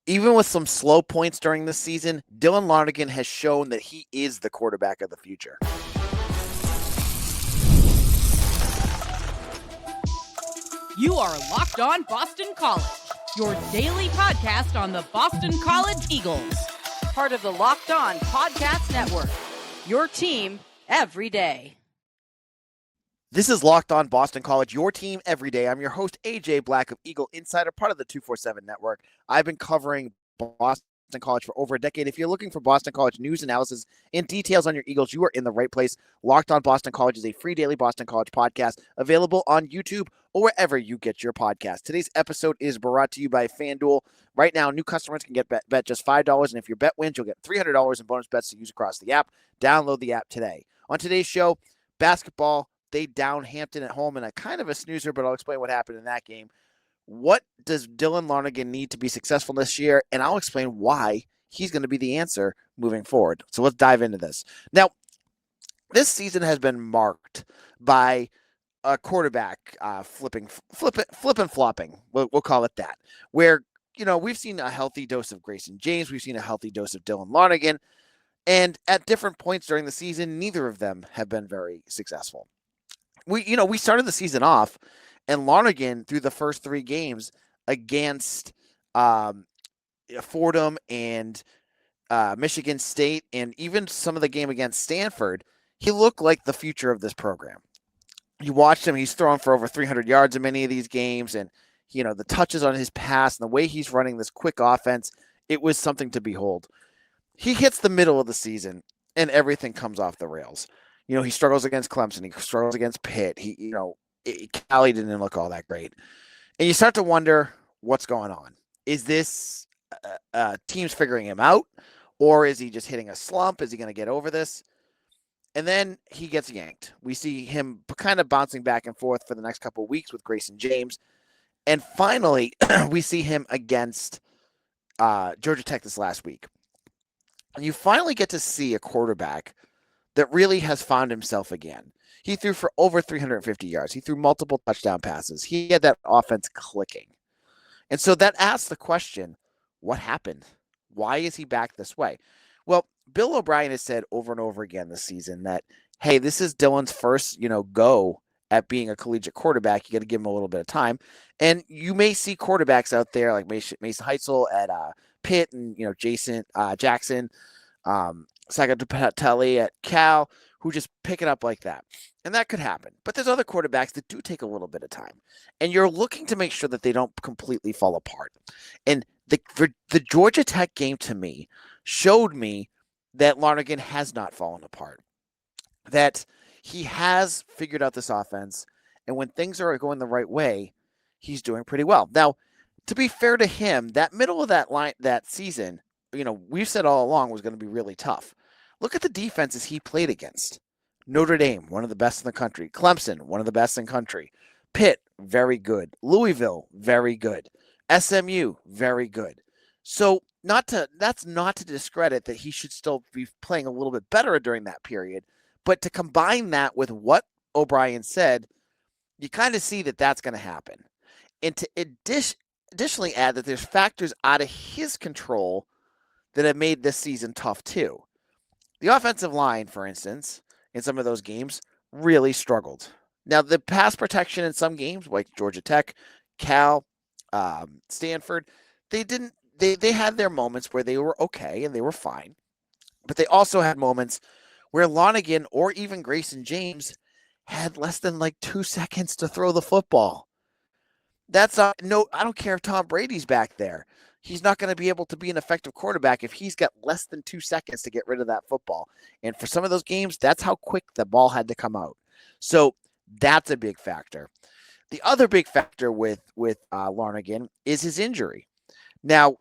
Even with some slow points during this season, Dylan Lonergan has shown that he is the quarterback of the future. You are Locked On Boston College, your daily podcast on the Boston College Eagles. Part of the Locked On Podcast Network, your team every day. This is Locked On Boston College, your team every day. I'm your host, AJ Black of Eagle Insider, part of the 247 Network. I've been covering Boston College for over a decade. If you're looking for Boston College news, analysis, and details on your Eagles, you are in the right place. Locked On Boston College is a free daily Boston College podcast available on YouTube or wherever you get your podcast. Today's episode is brought to you by FanDuel. Right now, new customers can get bet just $5, and if your bet wins, you'll get $300 in bonus bets to use across the app. Download the app today. On today's show, basketball. They down Hampton at home in a kind of a snoozer, but I'll explain what happened in that game. What does Dylan Lonergan need to be successful this year? And I'll explain why he's going to be the answer moving forward. So let's dive into this. Now, this season has been marked by a quarterback flipping, flopping. We'll call it that. Where, we've seen a healthy dose of Grayson James. We've seen a healthy dose of Dylan Lonergan. And at different points during the season, neither of them have been very successful. We started the season off, and Lonergan through the first three games against Fordham and Michigan State, and even some of the game against Stanford, he looked like the future of this program. You watched him; he's thrown for over 300 yards in many of these games, and the touches on his pass and the way he's running this quick offense, it was something to behold. He hits the middle of the season, and everything comes off the rails. He struggles against Clemson. He struggles against Pitt. Cali didn't look all that great. And you start to wonder what's going on. Is this teams figuring him out? Or is he just hitting a slump? Is he going to get over this? And then he gets yanked. We see him kind of bouncing back and forth for the next couple of weeks with Grayson James. And finally, we see him against Georgia Tech this last week. And you finally get to see a quarterback that really has found himself again. He threw for over 350 yards. He threw multiple touchdown passes. He had that offense clicking. And so that asks the question, what happened? Why is he back this way? Well, Bill O'Brien has said over and over again this season that, hey, this is Dylan's first, go at being a collegiate quarterback. You got to give him a little bit of time. And you may see quarterbacks out there like Mason Heitzel at Pitt and, Jackson, Sagatapatelli at Cal, who just pick it up like that. And that could happen. But there's other quarterbacks that do take a little bit of time. And you're looking to make sure that they don't completely fall apart. And the Georgia Tech game to me showed me that Lonergan has not fallen apart. That he has figured out this offense. And when things are going the right way, he's doing pretty well. Now, to be fair to him, that middle of that season, we've said all along was going to be really tough. Look at the defenses he played against. Notre Dame, one of the best in the country. Clemson, one of the best in the country. Pitt, very good. Louisville, very good. SMU, very good. So that's not to discredit that he should still be playing a little bit better during that period. But to combine that with what O'Brien said, you kind of see that that's going to happen. And to additionally add that there's factors out of his control that have made this season tough too. The offensive line, for instance, in some of those games, really struggled. Now, the pass protection in some games, like Georgia Tech, Cal, Stanford, they had their moments where they were okay and they were fine. But they also had moments where Lonergan or even Grayson James had less than 2 seconds to throw the football. I don't care if Tom Brady's back there. He's not going to be able to be an effective quarterback if he's got less than 2 seconds to get rid of that football. And for some of those games, that's how quick the ball had to come out. So that's a big factor. The other big factor with Lonergan is his injury. Now,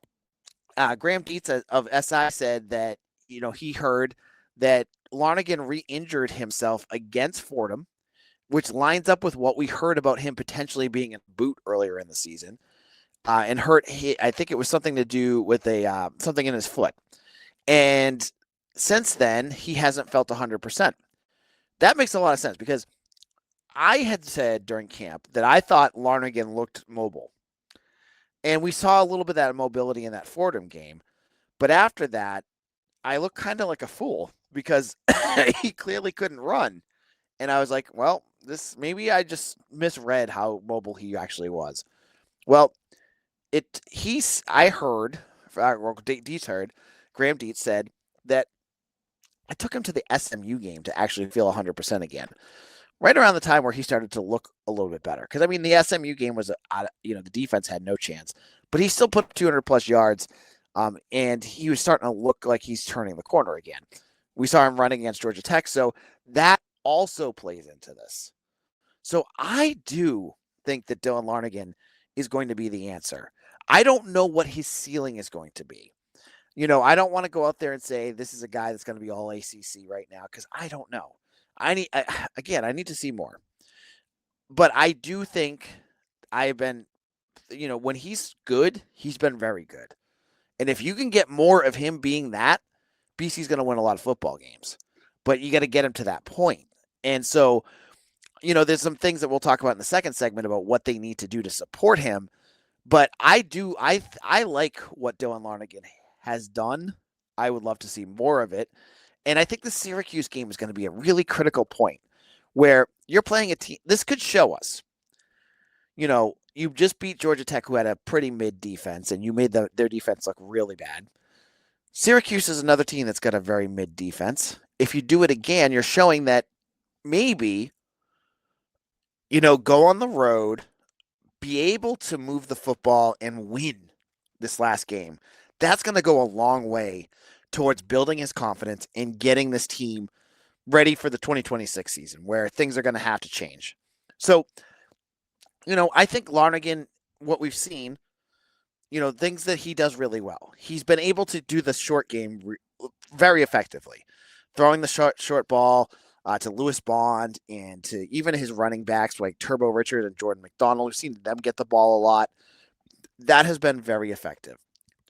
Graham Dietz of SI said that, he heard that Lonergan re-injured himself against Fordham, which lines up with what we heard about him potentially being in boot earlier in the season. And I think it was something to do with something in his foot. And since then, he hasn't felt 100%. That makes a lot of sense because I had said during camp that I thought Lonergan looked mobile. And we saw a little bit of that mobility in that Fordham game. But after that, I looked kind of like a fool because he clearly couldn't run. And I was like, well, maybe I just misread how mobile he actually was. Well, I heard, Dietz heard, Graham Dietz said that I took him to the SMU game to actually feel 100% again. Right around the time where he started to look a little bit better. Because, I mean, the SMU game was, the defense had no chance. But he still put 200-plus yards, and he was starting to look like he's turning the corner again. We saw him running against Georgia Tech, so that also plays into this. So I do think that Dylan Lonergan is going to be the answer. I don't know what his ceiling is going to be. I don't want to go out there and say this is a guy that's going to be all ACC right now because I don't know. I need to see more. But I do think I've been, when he's good, he's been very good. And if you can get more of him being that, BC's going to win a lot of football games. But you got to get him to that point. And so, there's some things that we'll talk about in the second segment about what they need to do to support him. But I like what Dylan Lonergan has done. I would love to see more of it. And I think the Syracuse game is going to be a really critical point where you're playing a team. This could show us, you just beat Georgia Tech, who had a pretty mid defense, and you made their defense look really bad. Syracuse is another team that's got a very mid defense. If you do it again, you're showing that maybe, go on the road, be able to move the football and win this last game. That's going to go a long way towards building his confidence and getting this team ready for the 2026 season where things are going to have to change. So, I think Lonergan, what we've seen, things that he does really well. He's been able to do the short game very effectively, throwing the short ball to Lewis Bond and to even his running backs like Turbo Richard and Jordan McDonald. We've seen them get the ball a lot. That has been very effective.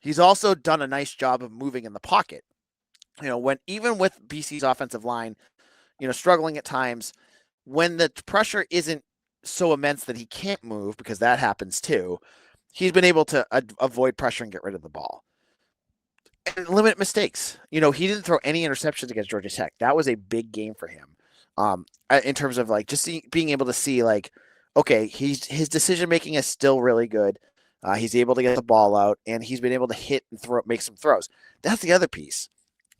He's also done a nice job of moving in the pocket. Even with BC's offensive line, struggling at times, when the pressure isn't so immense that he can't move, because that happens too, he's been able to avoid pressure and get rid of the ball and limit mistakes. He didn't throw any interceptions against Georgia Tech. That was a big game for him. In terms of being able to see okay, his decision making is still really good. He's able to get the ball out, and he's been able to hit and make some throws. That's the other piece.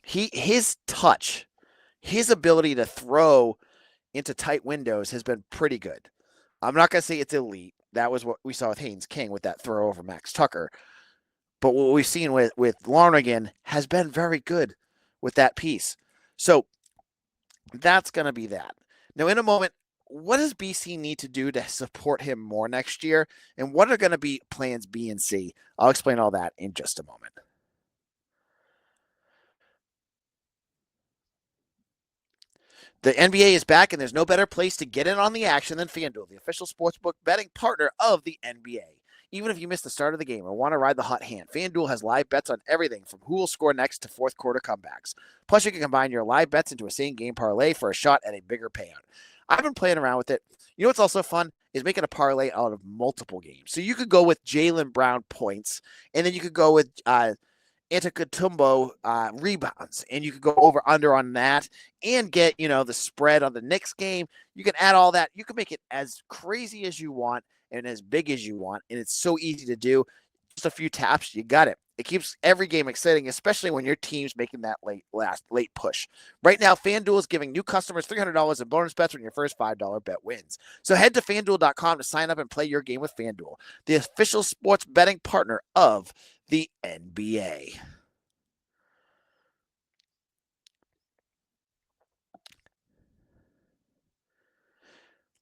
His touch, his ability to throw into tight windows has been pretty good. I'm not going to say it's elite. That was what we saw with Haynes King with that throw over Max Tucker. But what we've seen with Lonergan has been very good with that piece. So that's going to be that. Now, in a moment, what does BC need to do to support him more next year? And what are going to be plans B and C? I'll explain all that in just a moment. The NBA is back, and there's no better place to get in on the action than FanDuel, the official sportsbook betting partner of the NBA. Even if you missed the start of the game or want to ride the hot hand, FanDuel has live bets on everything from who will score next to fourth quarter comebacks. Plus, you can combine your live bets into a same-game parlay for a shot at a bigger payout. I've been playing around with it. What's also fun is making a parlay out of multiple games. So you could go with Jaylen Brown points, and then you could go with Antetokounmpo rebounds, and you could go over under on that and get the spread on the Knicks game. You can add all that. You can make it as crazy as you want and as big as you want, and it's so easy to do. Just a few taps, you got it. It keeps every game exciting, especially when your team's making that late push. Right now, FanDuel is giving new customers $300 in bonus bets when your first $5 bet wins. So head to FanDuel.com to sign up and play your game with FanDuel, the official sports betting partner of the NBA.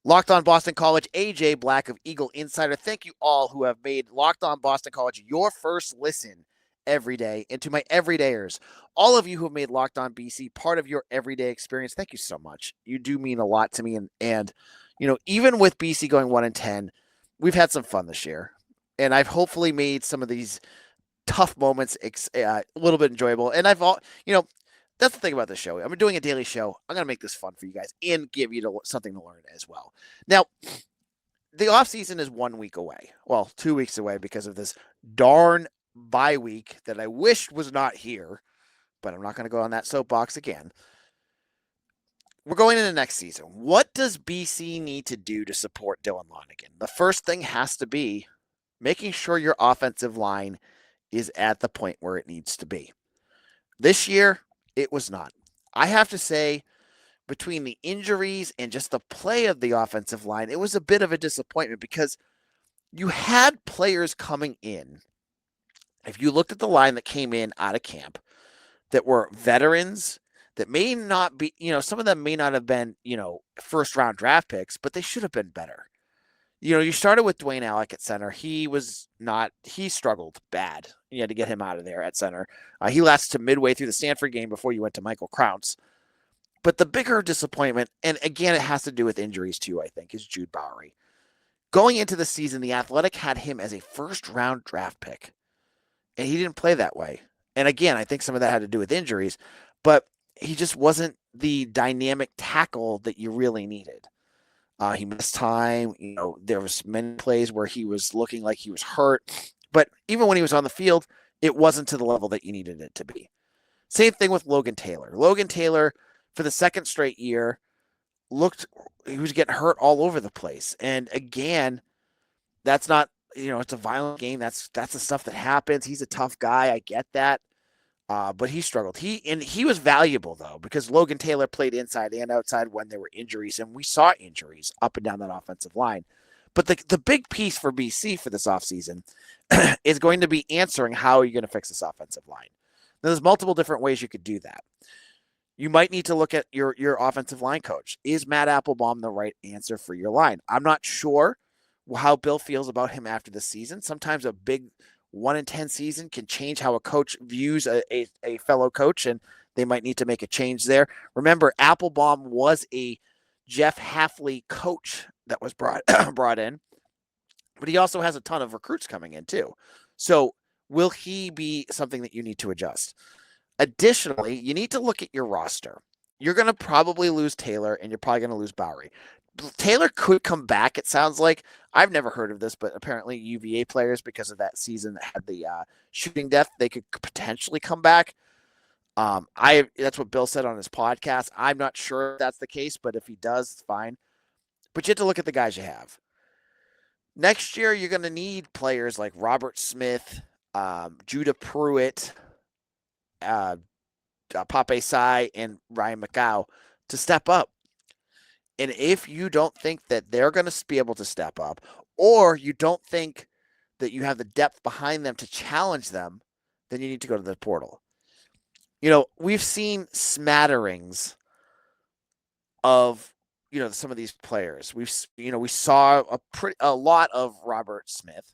Locked On Boston College, AJ Black of Eagle Insider. Thank you all who have made Locked On Boston College your first listen every day. And to my everydayers, all of you who have made Locked On BC part of your everyday experience, thank you so much. You do mean a lot to me. And even with BC going 1-10, we've had some fun this year. And I've hopefully made some of these tough moments a little bit enjoyable. And that's the thing about this show. I'm doing a daily show. I'm going to make this fun for you guys and give you something to learn as well. Now, the offseason is 1 week away. Well, 2 weeks away because of this darn bye week that I wished was not here, but I'm not going to go on that soapbox again. We're going into next season. What does BC need to do to support Dylan Lonergan? The first thing has to be making sure your offensive line is at the point where it needs to be. This year, it was not. I have to say, between the injuries and just the play of the offensive line, it was a bit of a disappointment because you had players coming in. If you looked at the line that came in out of camp that were veterans that may not be, some of them may not have been, first round draft picks, but they should have been better. You started with Dwayne Alec at center. He struggled bad. You had to get him out of there at center. He lasted to midway through the Stanford game before you went to Michael Krauts. But the bigger disappointment, and again, it has to do with injuries too, I think, is Jude Bowery. Going into the season, the Athletic had him as a first-round draft pick, and he didn't play that way. And again, I think some of that had to do with injuries, but he just wasn't the dynamic tackle that you really needed. He missed time. There was many plays where he was looking like he was hurt, but even when he was on the field, it wasn't to the level that you needed it to be. Same thing with Logan Taylor. Logan Taylor, for the second straight year, he was getting hurt all over the place. And again, that's not, it's a violent game. That's the stuff that happens. He's a tough guy. I get that. But he struggled. He was valuable, though, because Logan Taylor played inside and outside when there were injuries, and we saw injuries up and down that offensive line. But the big piece for BC for this offseason is going to be answering how you're going to fix this offensive line. Now, there's multiple different ways you could do that. You might need to look at your offensive line coach. Is Matt Applebaum the right answer for your line? I'm not sure how Bill feels about him after the season. Sometimes a big 1-10 season can change how a coach views a fellow coach, and they might need to make a change there. Remember, Applebaum was a Jeff Hafley coach that was brought in, but he also has a ton of recruits coming in too. So will he be something that you need to adjust? Additionally, you need to look at your roster. You're going to probably lose Taylor, and you're probably going to lose Bowery. Taylor could come back, it sounds like. I've never heard of this, but apparently UVA players, because of that season that had the shooting death, they could potentially come back. That's what Bill said on his podcast. I'm not sure if that's the case, but if he does, it's fine. But you have to look at the guys you have. Next year, you're going to need players like Robert Smith, Judah Pruitt, Pape Sai, and Ryan McGow to step up. And if you don't think that they're going to be able to step up, or you don't think that you have the depth behind them to challenge them, then you need to go to the portal. We've seen smatterings of, some of these players. We saw a lot of Robert Smith.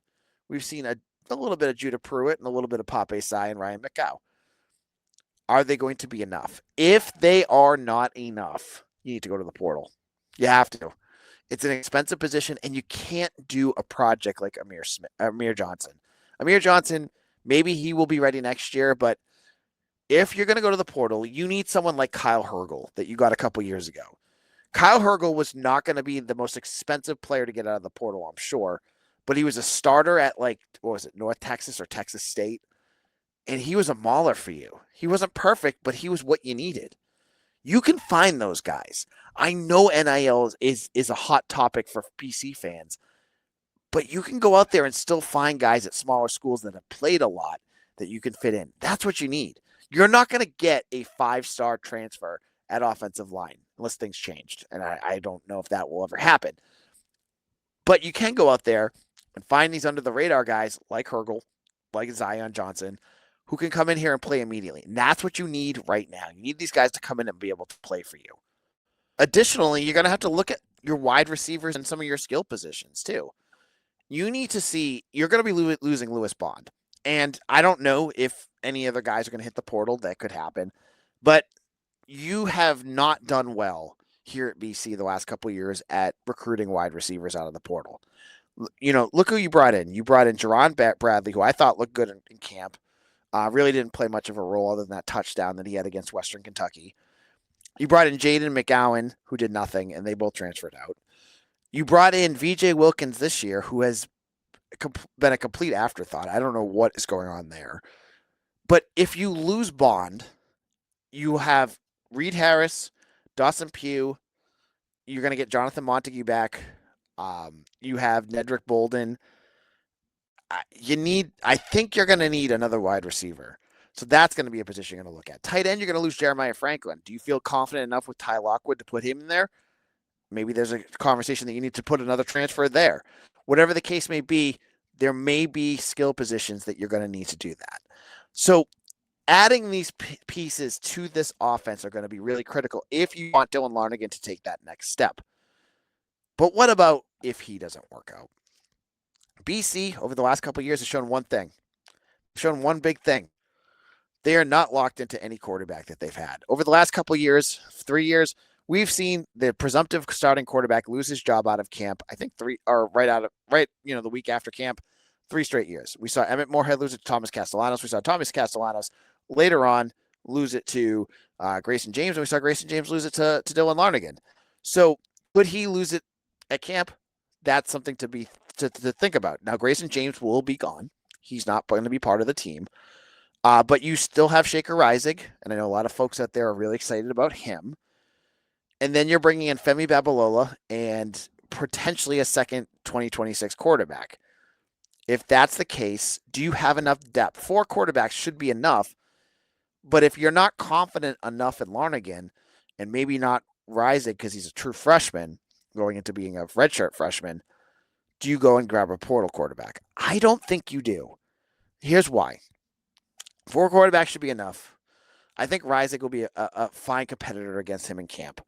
We've seen a little bit of Judah Pruitt and a little bit of Pape Sai and Ryan McGow. Are they going to be enough? If they are not enough, you need to go to the portal. You have to. It's an expensive position, and you can't do a project like Amir Johnson. Amir Johnson, maybe he will be ready next year, but if you're going to go to the portal, you need someone like Kyle Hergel that you got a couple years ago. Kyle Hergel was not going to be the most expensive player to get out of the portal, I'm sure, but he was a starter at North Texas or Texas State, and he was a mauler for you. He wasn't perfect, but he was what you needed. You can find those guys. I know NIL is a hot topic for BC fans, but you can go out there and still find guys at smaller schools that have played a lot that you can fit in. That's what you need. You're not going to get a 5-star transfer at offensive line unless things changed, and I don't know if that will ever happen. But you can go out there and find these under-the-radar guys like Hergel, like Zion Johnson, who can come in here and play immediately. And that's what you need right now. You need these guys to come in and be able to play for you. Additionally, you're going to have to look at your wide receivers and some of your skill positions too. You need to see, you're going to be losing Lewis Bond. And I don't know if any other guys are going to hit the portal. That could happen. But you have not done well here at BC the last couple of years at recruiting wide receivers out of the portal. Look who you brought in. You brought in Jerron Bradley, who I thought looked good in camp. Really didn't play much of a role other than that touchdown that he had against Western Kentucky. You brought in Jaden McGowan, who did nothing, and they both transferred out. You brought in VJ Wilkins this year, who has been a complete afterthought. I don't know what is going on there. But if you lose Bond, you have Reed Harris, Dawson Pugh. You're going to get Jonathan Montague back. You have Nedrick Bolden. I think you're going to need another wide receiver. So that's going to be a position you're going to look at. Tight end, you're going to lose Jeremiah Franklin. Do you feel confident enough with Ty Lockwood to put him in there? Maybe there's a conversation that you need to put another transfer there. Whatever the case may be, there may be skill positions that you're going to need to do that. So adding these pieces to this offense are going to be really critical if you want Dylan Lonergan to take that next step. But what about if he doesn't work out? BC, over the last couple of years, has shown one thing. Shown one big thing. They are not locked into any quarterback that they've had. Over the last couple of years, 3 years, we've seen the presumptive starting quarterback lose his job out of camp. I think the week after camp, 3 straight years. We saw Emmett Moorhead lose it to Thomas Castellanos. We saw Thomas Castellanos later on lose it to Grayson James, and we saw Grayson James lose it to Dylan Lonergan. So could he lose it at camp? That's something to think about. Now, Grayson James will be gone. He's not going to be part of the team. But you still have Shaker Rising, and I know a lot of folks out there are really excited about him. And then you're bringing in Femi Babalola and potentially a second 2026 quarterback. If that's the case, do you have enough depth? 4 quarterbacks should be enough. But if you're not confident enough in Lonergan, and maybe not Rising because he's a true freshman going into being a redshirt freshman, do you go and grab a portal quarterback? I don't think you do. Here's why. 4 quarterbacks should be enough. I think Rising will be a fine competitor against him in camp.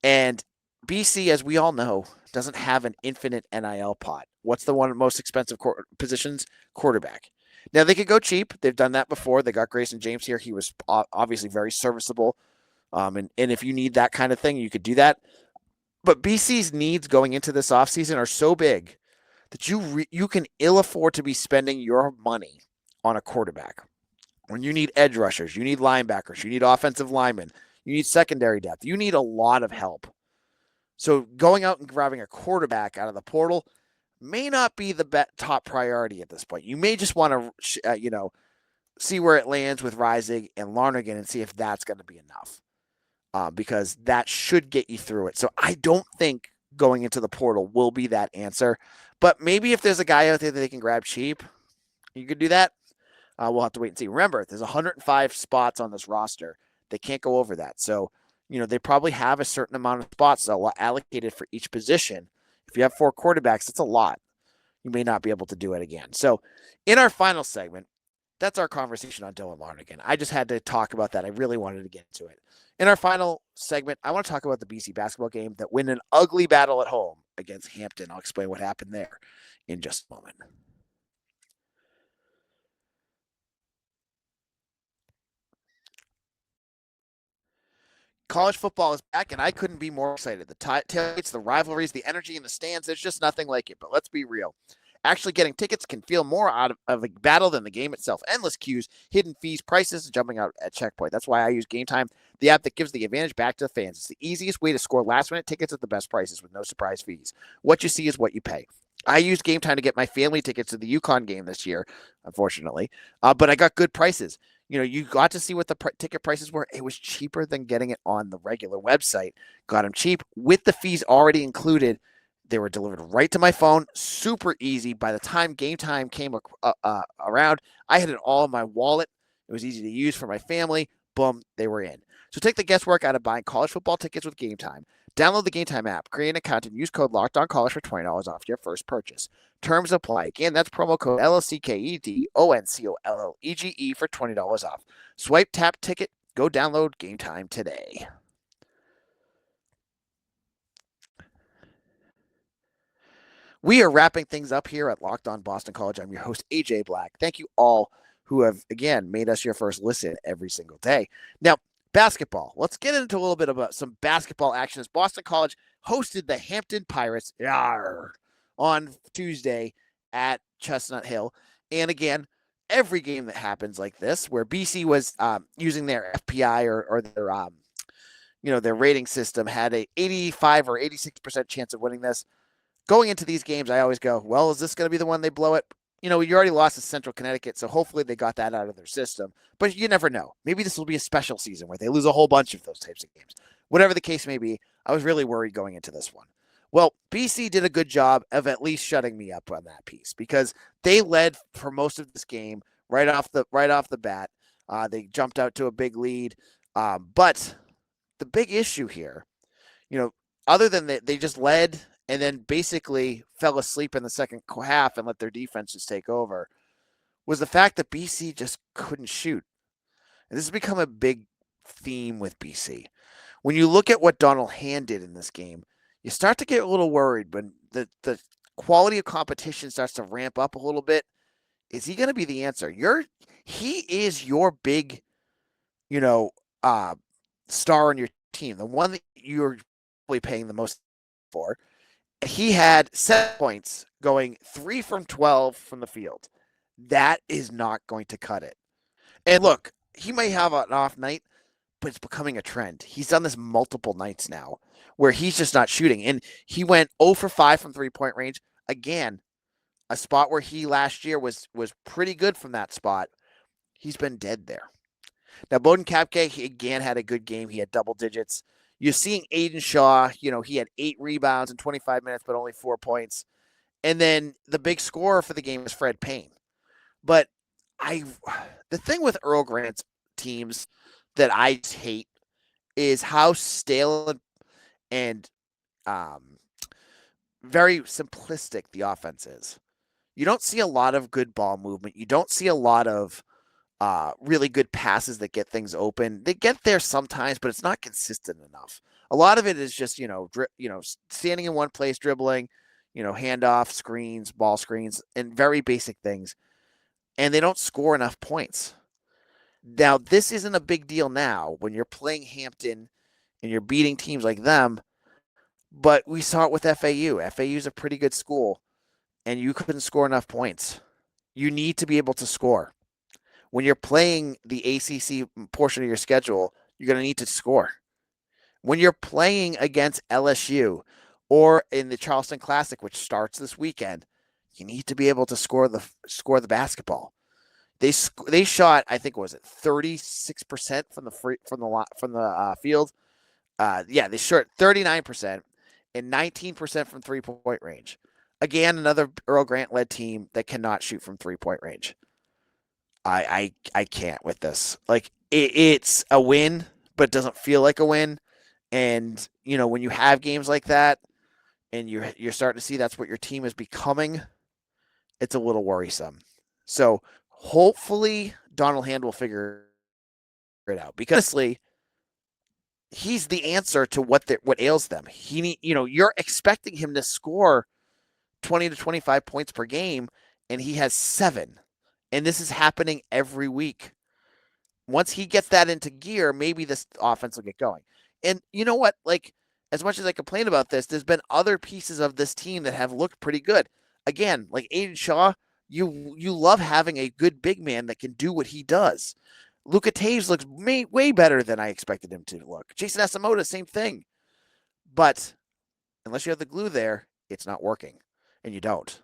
And BC, as we all know, doesn't have an infinite NIL pot. What's the one most expensive positions? Quarterback. Now, they could go cheap. They've done that before. They got Grayson James here. He was obviously very serviceable. And if you need that kind of thing, you could do that. But BC's needs going into this offseason are so big that you can ill afford to be spending your money on a quarterback. When you need edge rushers, you need linebackers, you need offensive linemen, you need secondary depth, you need a lot of help. So going out and grabbing a quarterback out of the portal may not be the top priority at this point. You may just want to, see where it lands with Rising and Lonergan and see if that's going to be enough. Because that should get you through it. So I don't think going into the portal will be that answer. But maybe if there's a guy out there that they can grab cheap, you could do that. We'll have to wait and see. Remember, there's 105 spots on this roster. They can't go over that. So, they probably have a certain amount of spots allocated for each position. If you have 4 quarterbacks, that's a lot. You may not be able to do it again. So in our final segment, that's our conversation on Dylan Lonergan. I just had to talk about that. I really wanted to get into it. In our final segment, I want to talk about the BC basketball game that win an ugly battle at home against Hampton. I'll explain what happened there in just a moment. College football is back, and I couldn't be more excited. The tailgates, the rivalries, the energy in the stands, there's just nothing like it. But let's be real. Actually getting tickets can feel more out of a battle than the game itself. Endless queues, hidden fees, prices, and jumping out at checkpoint. That's why I use Game Time, the app that gives the advantage back to the fans. It's the easiest way to score last-minute tickets at the best prices with no surprise fees. What you see is what you pay. I used Game Time to get my family tickets to the UConn game this year, unfortunately, but I got good prices. You got to see what the ticket prices were. It was cheaper than getting it on the regular website. Got them cheap with the fees already included. They were delivered right to my phone. Super easy. By the time Game Time came around, I had it all in my wallet. It was easy to use for my family. Boom, they were in. So take the guesswork out of buying college football tickets with Game Time. Download the Game Time app, create an account, and use code LOCKEDONCollege for $20 off your first purchase. Terms apply. Again, that's promo code LOCKEDONCOLLEGE for $20 off. Swipe, tap, ticket. Go download Game Time today. We are wrapping things up here at Locked On Boston College. I'm your host, AJ Black. Thank you all who have, again, made us your first listen every single day. Now, basketball. Let's get into a little bit about some basketball action as Boston College hosted the Hampton Pirates on Tuesday at Chestnut Hill. And again, every game that happens like this, where BC was using their FPI or their their rating system had a 85 or 86% chance of winning this. Going into these games, I always go, well, is this going to be the one they blow it? You already lost to Central Connecticut, so hopefully they got that out of their system. But you never know. Maybe this will be a special season where they lose a whole bunch of those types of games. Whatever the case may be, I was really worried going into this one. Well, BC did a good job of at least shutting me up on that piece because they led for most of this game right off the bat. They jumped out to a big lead. But the big issue here, other than that, they just led and then basically fell asleep in the second half and let their defense just take over, was the fact that BC just couldn't shoot. And this has become a big theme with BC. When you look at what Donald Hand did in this game, you start to get a little worried when the quality of competition starts to ramp up a little bit. Is he going to be the answer? He is your big, star on your team, the one that you're probably paying the most for. He had 7 points going 3 from 12 from the field. That is not going to cut it. And look, he may have an off night, but it's becoming a trend. He's done this multiple nights now where he's just not shooting. And he went 0 for 5 from 3-point range. Again, a spot where he last year was pretty good from that spot. He's been dead there. Now, Bowden Kapke, he again had a good game. He had double digits. You're seeing Aiden Shaw, he had 8 rebounds in 25 minutes, but only 4 points. And then the big scorer for the game was Fred Payne. But the thing with Earl Grant's teams that I hate is how stale and very simplistic the offense is. You don't see a lot of good ball movement. You don't see a lot of really good passes that get things open. They get there sometimes, but it's not consistent enough. A lot of it is just, standing in one place, dribbling, handoff, screens, ball screens, and very basic things. And they don't score enough points. Now, this isn't a big deal now when you're playing Hampton and you're beating teams like them, but we saw it with FAU. FAU's a pretty good school, and you couldn't score enough points. You need to be able to score. When you're playing the ACC portion of your schedule, you're going to need to score. When you're playing against LSU or in the Charleston Classic, which starts this weekend, you need to be able to score the basketball. They shot, I think, 36% from the field. They shot 39% and 19% from 3-point range. Again, another Earl Grant led team that cannot shoot from 3-point range. I can't with this. Like it's a win, but it doesn't feel like a win. And when you have games like that, and you're starting to see that's what your team is becoming, it's a little worrisome. So hopefully Donald Hand will figure it out, because honestly, he's the answer to what ails them. You're expecting him to score 20 to 25 points per game, and he has 7. And this is happening every week. Once he gets that into gear, maybe this offense will get going. And you know what? Like, as much as I complain about this, there's been other pieces of this team that have looked pretty good. Again, like Aiden Shaw, you love having a good big man that can do what he does. Luka Taves looks way better than I expected him to look. Jason Asamoah, same thing. But unless you have the glue there, it's not working. And you don't.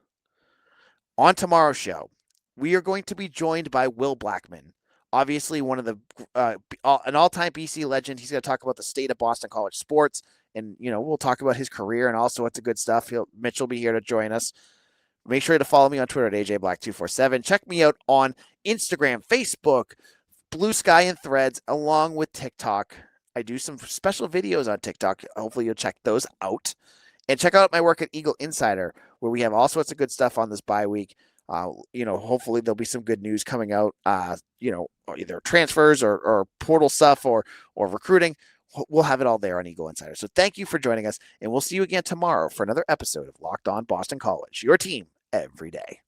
On tomorrow's show, we are going to be joined by Will Blackman, obviously one of the an all-time BC legend. He's going to talk about the state of Boston College sports, and we'll talk about his career and also what's the good stuff. Mitch will be here to join us. Make sure to follow me on Twitter at AJBlack247. Check me out on Instagram, Facebook, Blue Sky, and Threads, along with TikTok. I do some special videos on TikTok. Hopefully you'll check those out. And check out my work at Eagle Insider, where we have all sorts of good stuff on this bye week. Hopefully there'll be some good news coming out, either transfers or portal stuff or recruiting. We'll have it all there on Eagle Insider. So thank you for joining us, and we'll see you again tomorrow for another episode of Locked On Boston College, your team every day.